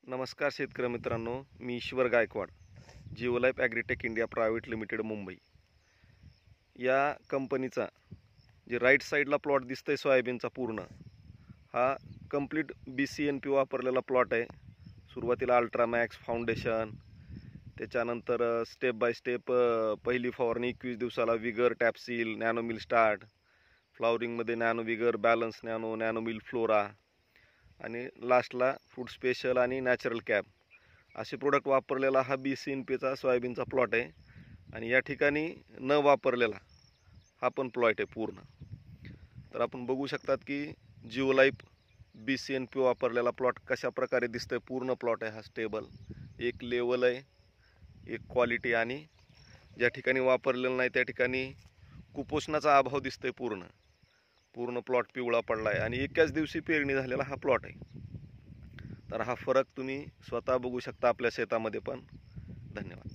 नमस्कार शेतकरी मित्रांनो, मी Ishwar Gaikwad, Geolife agritech India private limited Mumbai या कंपनीचा जे राईट साईडला प्लॉट दिसतोय सोयाबीनचा पूर्ण हा कंप्लीट BCNP वापरलेला प्लॉट आहे। सुरुवातीला अल्ट्रामॅक्स फाउंडेशन, त्याच्यानंतर स्टेप बाय स्टेप पहिली फवारणी 21 दिवसाला विगर टॅपसील नॅनोमिल स्टार्ट, फ्लावरिंगमध्ये नॅनो विगर बॅलन्स नॅनो नॅनोमिल फ्लोरा आणि लास्टला फूड स्पेशल आणि नॅचरल कॅप असे प्रोडक्ट वापरलेला हा BCNPचा सोयाबीनचा प्लॉट आहे। आणि या ठिकाणी न वापरलेला हा पण प्लॉट आहे पूर्ण। तर आपण बघू शकतात की जिओलाईफ BCNP वापरलेला प्लॉट कशा प्रकारे दिसतोय। पूर्ण प्लॉट आहे हा स्टेबल, एक लेवल आहे, एक क्वालिटी, आणि ज्या ठिकाणी वापरलेलं नाही त्या ठिकाणी कुपोषणाचा अभाव दिसतोय। पूर्ण प्लॉट पिवळा पडला आहे आणि एकाच दिवशी पेरणी झालेला हा प्लॉट आहे। तर हा फरक तुम्ही स्वतः बघू शकता आपल्या शेतामध्ये पण। धन्यवाद।